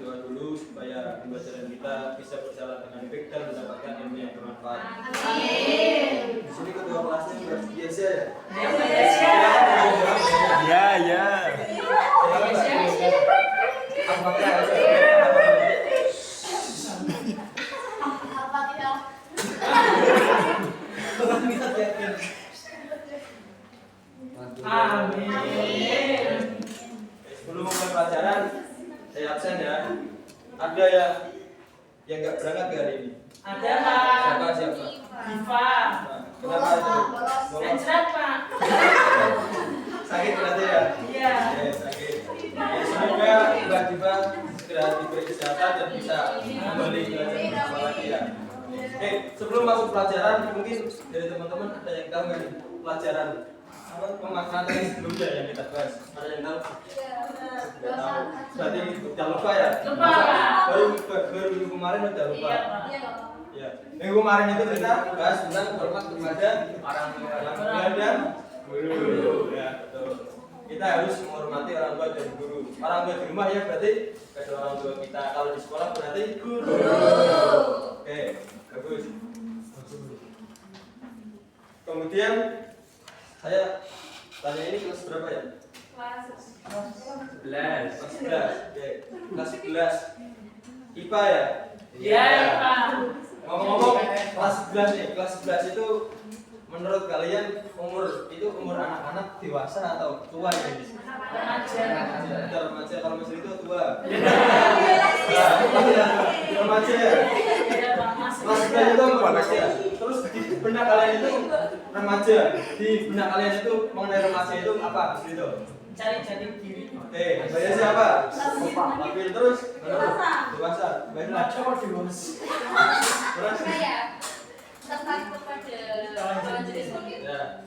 berdoa dulu supaya pembelajaran kita bisa berjalan dengan baik dan mendapatkan ilmu yang bermanfaat. Amin. Di sini ketua kelasnya sudah biasa ya? Ya. Amin. Sebelum mulai pelajaran, saya absen ya. Ada yang nggak berangkat ke hari ini? Ada Pak. Siapa? Diva. Kenapa itu? Anjrat Pak. Sakit berarti ya? Iya. Sakit. Semoga Mbak Diva segera diberi kesehatan dan bisa kembali belajar bersama lagi ya. Sebelum masuk pelajaran, mungkin dari teman-teman ada yang tahu nggak nih pelajaran apa pemaknaan tadi sebelumnya yang kita bahas? Ada yang tahu? Nggak tahu. Berarti jangan lupa ya? Lupa. Baru minggu kemarin udah lupa. Iya Pak. Ya. Minggu kemarin itu kita bahas tentang hormat kepada orang tua dan guru. Ya, betul. Kita harus menghormati orang tua dan guru. Orang tua di rumah ya berarti kedua orang tua kita. Kalau di sekolah berarti guru. Oke, bagus. Kemudian saya tanya ini kelas berapa ya? Kelas 11. Oke. Kelas 11. IPA ya? Iya Pak. Ngomong-ngomong kelas 11 nih, kelas 11 itu menurut kalian umur anak-anak dewasa atau tua ya? Remaja. Remaja, kalau Mas itu tua. Remaja ya? Iya Pak. Kelas 11 itu remaja. Terus di benak kalian itu remaja. Di benak kalian itu mengenai remaja itu apa? Gitu. Cari jati diri. Saya siapa? Lapil terus. Dewasa. Baiklah. Coba dewasa. Terus. Tepat kepada lawan jenis mungkin. Ya.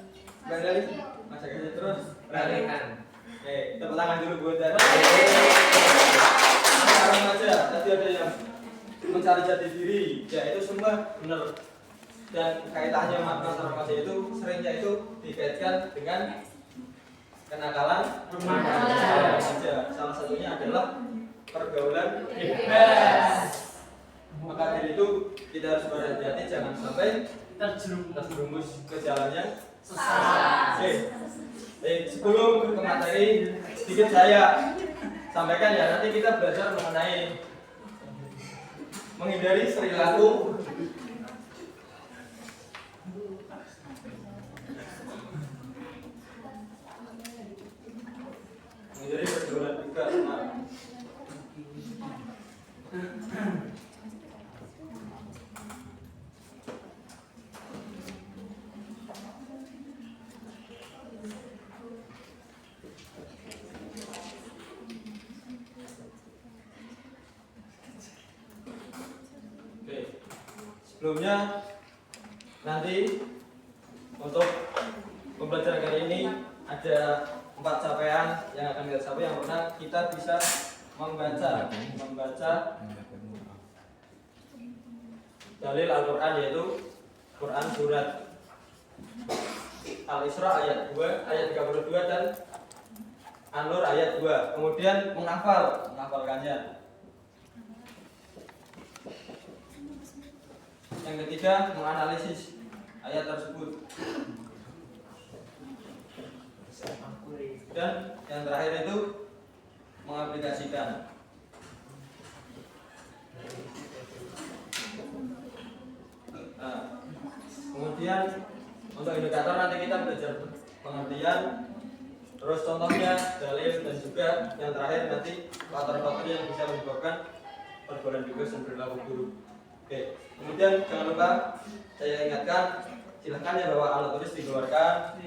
Baik lagi. Masa kerja terus. Peralihan. Tepuk tangan dulu buat dan. Sekarang aja. Tadi ada yang mencari jati diri. Ya itu semua benar. Dan kaitannya makna remaja itu seringnya itu dikaitkan dengan kenakalan remaja. Salah satunya adalah pergaulan bebas. Maka dari itu kita harus berhati-hati jangan sampai terjerumus ke jalan yang sesat. Sebelum ke materi sedikit saya sampaikan ya, nanti kita belajar mengenai menghindari perilaku pergaulan bebas. Sebelumnya nanti untuk pembelajaran kali ini ada 4 capaian yang akan kita capai. Yang pertama kita bisa membaca dalil Al-Quran, yaitu Quran surat Al-Isra ayat 2 ayat 32 dan An-Nur ayat 2. Kemudian menghafalkannya. Yang ketiga menganalisis ayat tersebut. Dan yang terakhir itu mengaplikasikan. Nah, kemudian untuk indikator nanti kita belajar pengertian, terus contohnya dalil, dan juga yang terakhir nanti faktor-faktor yang bisa menyebabkan pergaulan bebas dan perilaku buruk. Oke, kemudian jangan lupa saya ingatkan, silahkan ya bawa alat tulis dikeluarkan.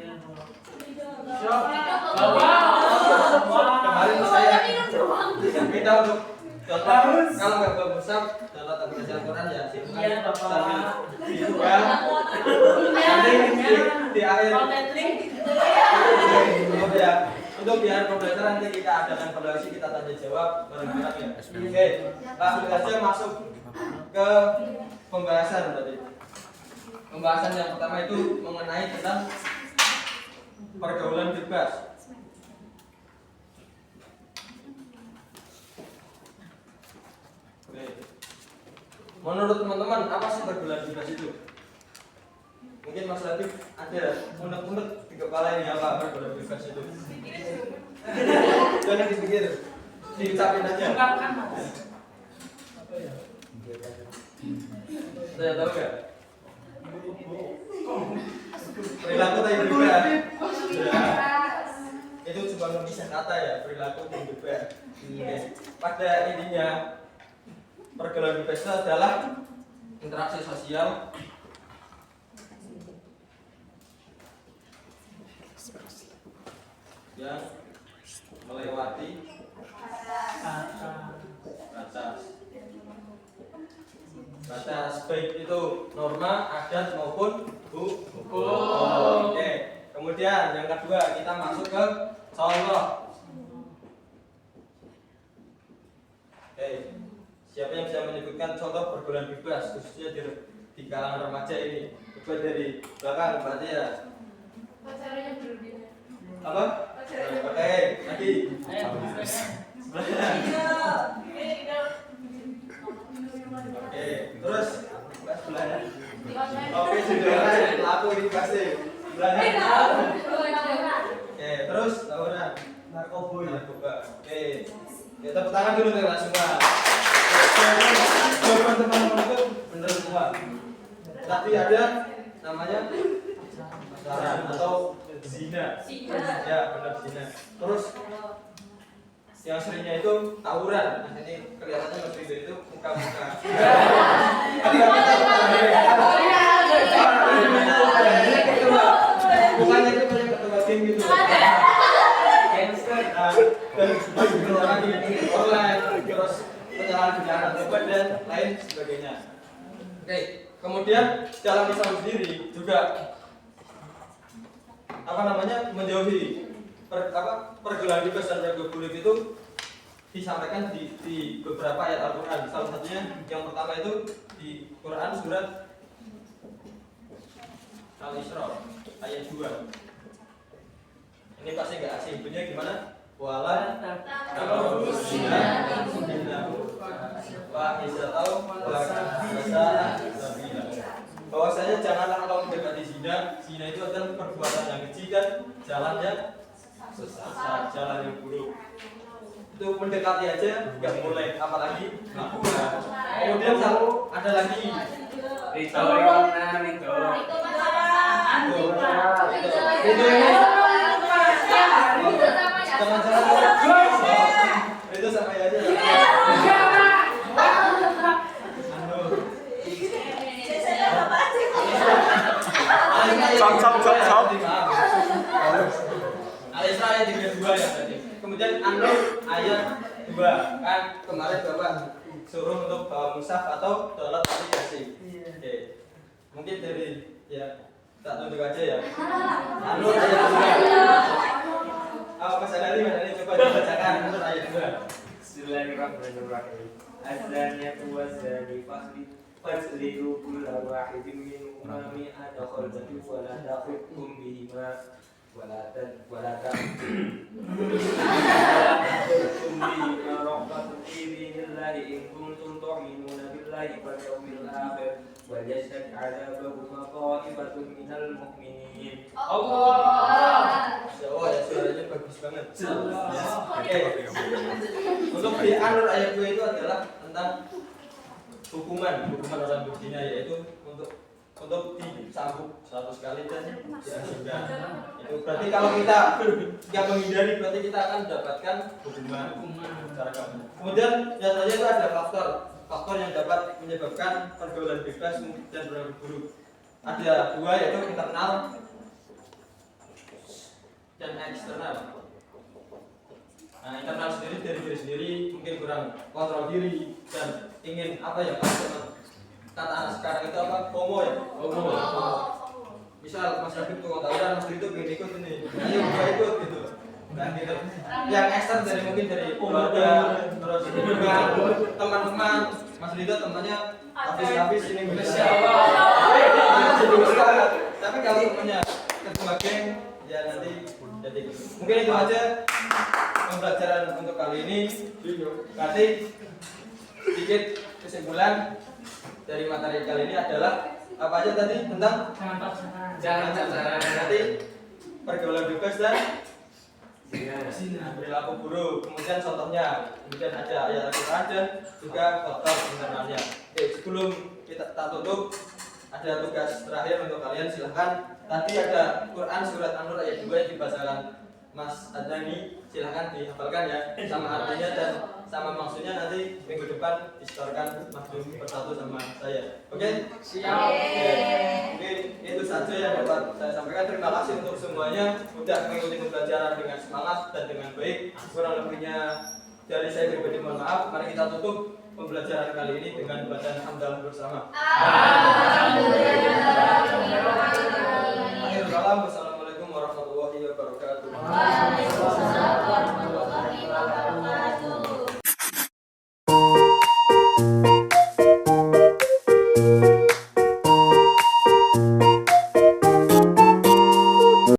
Kemarin saya minta untuk contoh, kalau nggak bagus contoh belajar Al-Quran ya silahkan sambil dibuka. Nanti di akhir ya, untuk di akhir pembelajaran nanti kita adakan evaluasi, kita tanya jawab bareng-bareng ya. Oke, langsung saja masuk ke pembahasan tadi. Pembahasan yang pertama itu mengenai tentang pergaulan bebas. Menurut teman-teman apa sih pergaulan bebas itu? Mungkin Mas Latif ada unek-unek di kepala ini apa pergaulan bebas itu? Jangan dipikir, diucapin aja. Ungkapkan Mas. Saya tahu nggak? Perilaku tadi bebas. Ya. Itu cuma memisah kata ya, perilaku dan bebas. Oke. Pada intinya pergaulan bebas itu adalah interaksi sosial yang melewati batas baik itu norma, adat maupun hukum. Oke. Kemudian yang kedua kita masuk ke contoh. Oke. Siapa yang bisa menyebutkan contoh pergaulan bebas khususnya di kalangan remaja ini? Coba dari belakang berarti ya. Pacarannya berbeda. Apa? Oke, lagi. Ayo. Oke, terus sebelahnya. Di Oke, sudah pelaku ini pasti. Sebelahnya. Oke, terus tawuran. Narkoba. Oke. Ya, tepuk tangan dulu teman semua. Jawaban teman-teman itu benar semua. Tapi ada namanya pacaran atau zina. Ya, benar zina. Terus yang seringnya itu tawuran. Nah, ini kelihatannya Mas Ridho itu muka-muka. Bukannya itu banyak ketua tim gitu. Gangster dan orang di online, terus penyalahan bidang narkoba dan lain sebagainya. Oke, kemudian dalam Islam sendiri juga menjauhi pergaulan bebas dan pergaulan buruk itu disampaikan di beberapa ayat Al-Quran. Salah satunya yang pertama itu di Quran surat Al-Isra ayat 2. Ini pasti nggak asing, bunyinya gimana? Wala taqrabuzina innahu fahisatun wa sa'a sabila. Bahwasanya janganlah engkau mendekati zina. Zina itu adalah perbuatan yang keji dan jalan yang sesat, jalan yang buruk. Itu mendekati aja nggak boleh, apalagi melakukan. Kemudian ada lagi Rito. itu sama aja. Cop. Al-Isra ayat 32 ya tadi. Kemudian An-Nur ayat 2. Kan kemarin Bapak suruh untuk bawa mushaf atau download aplikasi. Oke. Mungkin dari ya tak tunjuk aja ya. An-Nur ayat 2. Mas Ali coba dibacakan An-Nur ayat 2. Bismillahirrahmanirrahim. Azaniyatu wazani faslidu kulla wahidin minhuma mi'ata khalbatin wa la takhudkum bihima wa la takhudkum bihima raqbatun fi dinillahi in kuntum tu'minuna billahi wal yawmil akhir wa yashhad 'adabahuma ta'ifatun minal mu'minin. Allah. Oh ya, suaranya bagus banget. Oke. Untuk di An-Nur ayat 2 itu adalah tentang hukuman orang berzina, yaitu untuk dicambuk 100 kali dan diasingkan. Itu berarti kalau kita nggak menghindari berarti kita akan mendapatkan hukuman secara gampang. Kemudian biasanya itu ada faktor yang dapat menyebabkan pergaulan bebas dan pergaulan buruk. Ada dua, yaitu internal dan eksternal. Nah, internal sendiri dari diri sendiri mungkin kurang kontrol diri dan ingin apa ya, kalau kata anak sekarang itu apa? FOMO ya? FOMO. Misal Mas David tuh tawuran, Mas itu pengen ikut ini, ayo kita ikut gitu. Nah gitu. Yang ekstern dari mungkin dari keluarga, terus juga teman-teman. Mas Rito temannya habis ini Indonesia. Tapi kalau temannya ketua geng, ya nanti jadi. Mungkin itu aja pembelajaran untuk kali ini. Nanti sedikit kesimpulan. dari materi kali ini adalah apa aja tadi tentang Jangan pacaran. Jangan pacaran. nanti pergaulan bebas dan Zina. perilaku buruk. Kemudian contohnya, kemudian ada ayat Al-Quran dan juga faktor internalnya. Oke, sebelum kita tutup, ada tugas terakhir untuk kalian. Silahkan, tadi ada Quran surat An-Nur ayat 2 yang dibacakan Mas Adnani, silahkan dihafalkan ya, sama artinya dan sama maksudnya. Nanti minggu depan disetorkan maksud persatu sama saya. Oke? Siap. Oke, mungkin itu saja yang dapat saya sampaikan. Terima kasih untuk semuanya sudah mengikuti pembelajaran dengan semangat dan dengan baik. Kurang lebihnya dari saya pribadi mohon maaf. Mari kita tutup pembelajaran kali ini dengan bacaan hamdalah bersama. Akhirul kalam. Wassalamualaikum warahmatullahi wabarakatuh.